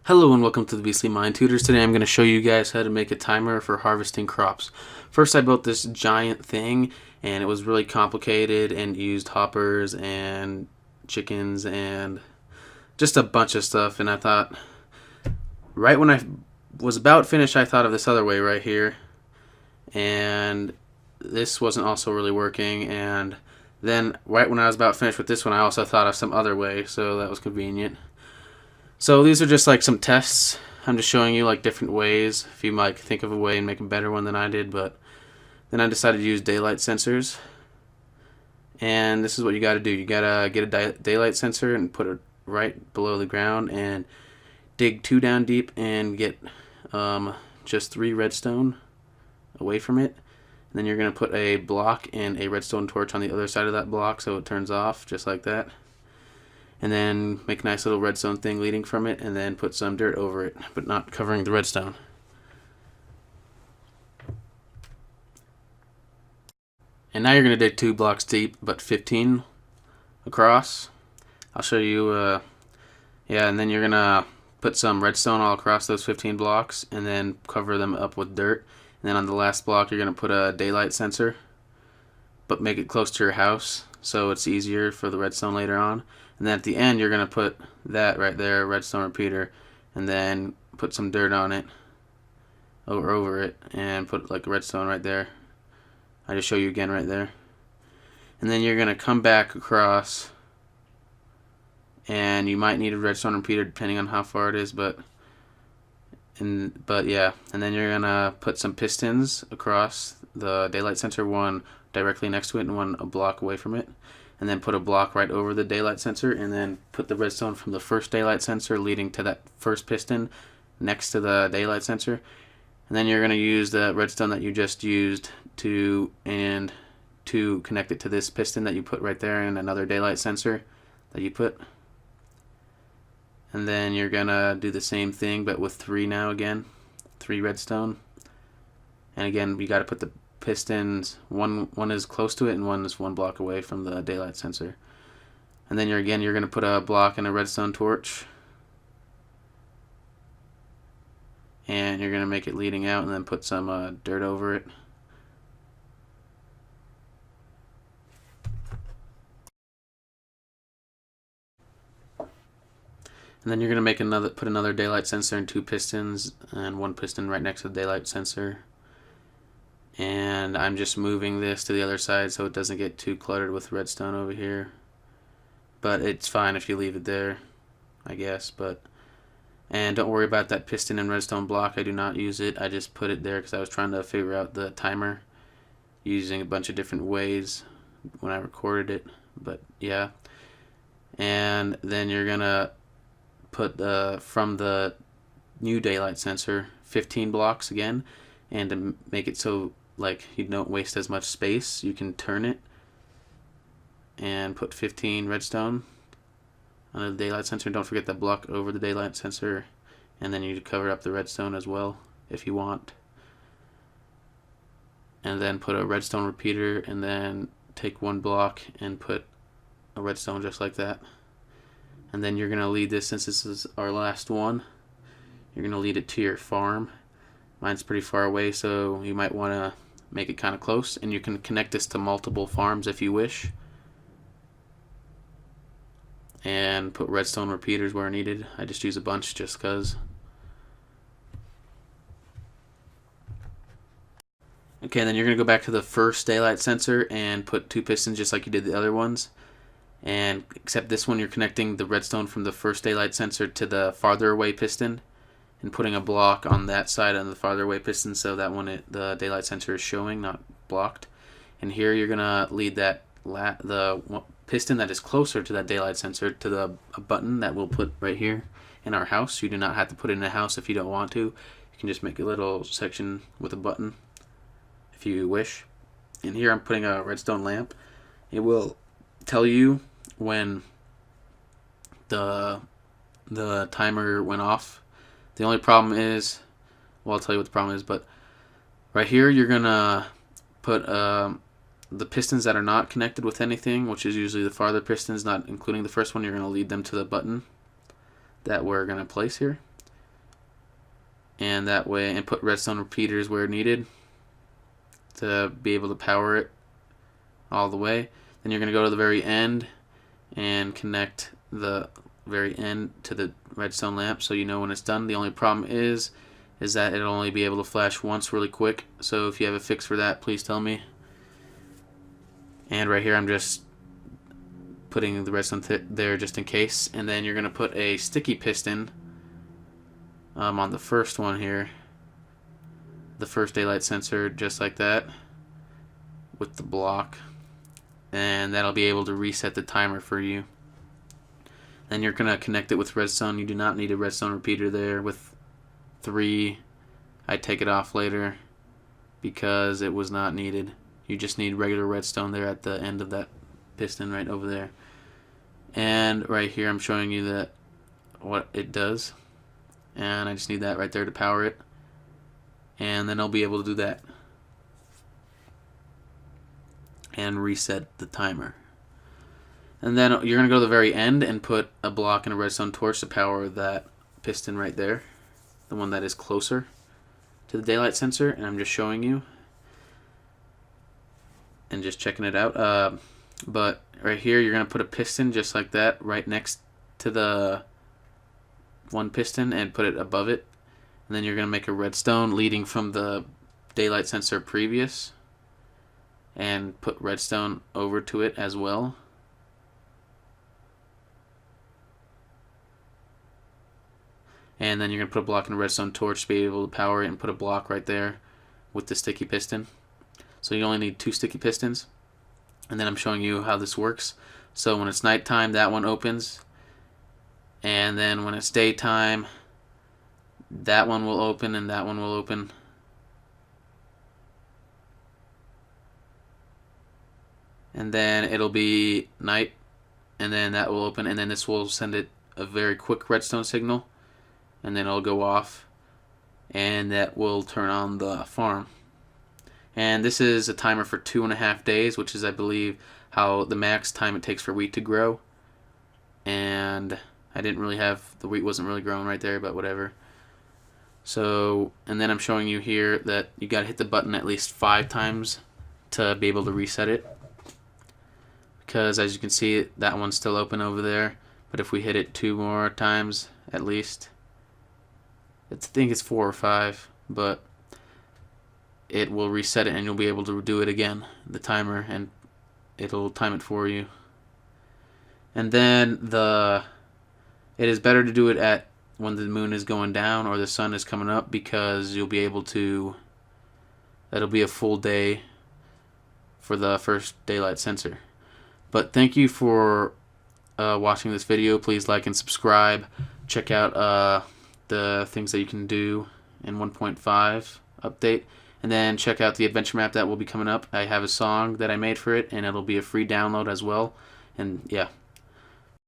Hello and welcome to the BeastlyMineTutors. Today I'm going to show you guys how to make a timer for harvesting crops. First I built this giant thing and it was really complicated and used hoppers and chickens and just a bunch of stuff, and I thought right when I was about finished I thought of this other way right here, and this wasn't also really working, and then right when I was about finished with this one I also thought of some other way, so that was convenient. So these are just like some tests. I'm just showing you like different ways. If you might think of a way and make a better one than I did, but then I decided to use daylight sensors. And this is what you got to do. You got to get a daylight sensor and put it right below the ground and dig 2 down deep and get just 3 redstone away from it. And then you're going to put a block and a redstone torch on the other side of that block so it turns off just like that. And then make a nice little redstone thing leading from it, and then put some dirt over it, but not covering the redstone. And now you're going to dig 2 blocks deep, but 15 across. I'll show you, and then you're going to put some redstone all across those 15 blocks, and then cover them up with dirt. And then on the last block you're going to put a daylight sensor, but make it close to your house so it's easier for the redstone later on. And then at the end you're going to put that right there, redstone repeater, and then put some dirt on it, over it, and put like redstone right there. I just show you again right there. And then you're going to come back across, and you might need a redstone repeater depending on how far it is, but yeah. And then you're going to put some pistons across the daylight sensor, one directly next to it and one a block away from it. And then put a block right over the daylight sensor, and then put the redstone from the first daylight sensor leading to that first piston next to the daylight sensor. And then you're going to use the redstone that you just used to connect it to this piston that you put right there and another daylight sensor that you put. And then you're going to do the same thing but with 3 now again, 3 redstone. And again, you got to put the pistons, one is close to it and one is 1 block away from the daylight sensor. And then you're going to put a block and a redstone torch, and you're going to make it leading out and then put some dirt over it. And then you're going to put another daylight sensor and 2 pistons and 1 piston right next to the daylight sensor. And I'm just moving this to the other side so it doesn't get too cluttered with redstone over here. But it's fine if you leave it there, I guess. And don't worry about that piston and redstone block. I do not use it. I just put it there because I was trying to figure out the timer using a bunch of different ways when I recorded it. But yeah. And then you're going to put from the new daylight sensor 15 blocks again. And to make it so like you don't waste as much space, you can turn it and put 15 redstone on the daylight sensor. Don't forget that block over the daylight sensor, and then you cover up the redstone as well if you want. And then put a redstone repeater, and then take 1 block and put a redstone just like that. And then you're going to lead this, since this is our last one, you're going to lead it to your farm. Mine's pretty far away, so you might want to make it kind of close, and you can connect this to multiple farms if you wish, and put redstone repeaters where needed. I just use a bunch just because. Okay, then you're going to go back to the first daylight sensor and put 2 pistons just like you did the other ones, and except this one you're connecting the redstone from the first daylight sensor to the farther away piston and putting a block on that side on the farther away piston so that when the daylight sensor is showing, not blocked. And here you're going to lead that the piston that is closer to that daylight sensor to a button that we'll put right here in our house. You do not have to put it in a house if you don't want to. You can just make a little section with a button if you wish. And here I'm putting a redstone lamp. It will tell you when the timer went off. The only problem is, well, I'll tell you what the problem is, but right here you're going to put the pistons that are not connected with anything, which is usually the farther pistons, not including the first one, you're going to lead them to the button that we're going to place here. and that way, and put redstone repeaters where needed to be able to power it all the way. Then you're going to go to the very end and connect the very end to the redstone lamp so you know when it's done. The only problem is that it'll only be able to flash once really quick, so if you have a fix for that, please tell me. And right here I'm just putting the redstone there just in case, and then you're going to put a sticky piston on the first one here, the first daylight sensor, just like that, with the block, and that'll be able to reset the timer for you. Then you're going to connect it with redstone. You do not need a redstone repeater there with 3. I take it off later because it was not needed. You just need regular redstone there at the end of that piston right over there. And right here I'm showing you that what it does, and I just need that right there to power it, and then I'll be able to do that and reset the timer. And then you're going to go to the very end and put a block and a redstone torch to power that piston right there, the one that is closer to the daylight sensor, and I'm just showing you and just checking it out. But right here you're going to put a piston just like that right next to the one piston and put it above it, and then you're going to make a redstone leading from the daylight sensor previous and put redstone over to it as well. And then you're going to put a block and a redstone torch to be able to power it, and put a block right there with the sticky piston. So you only need 2 sticky pistons. And then I'm showing you how this works. So when it's nighttime, that one opens, and then when it's daytime, that one will open and that one will open. And then it'll be night, and then that will open, and then this will send it a very quick redstone signal, and then it'll go off, and that will turn on the farm. And this is a timer for 2.5 days, which is, I believe, how the max time it takes for wheat to grow. And I didn't really have, the wheat wasn't really growing right there, but whatever. So, and then I'm showing you here that you got to hit the button at least 5 times to be able to reset it, because as you can see, that one's still open over there. But if we hit it 2 more times at least, I think it's 4 or 5, but it will reset it and you'll be able to do it again, the timer, and it'll time it for you. And then it is better to do it at when the moon is going down or the sun is coming up, because you'll be able to, that'll be a full day for the first daylight sensor. But thank you for watching this video. Please like and subscribe. Check out the things that you can do in 1.5 update, and then check out the adventure map that will be coming up. I have a song that I made for it, and it'll be a free download as well. And yeah,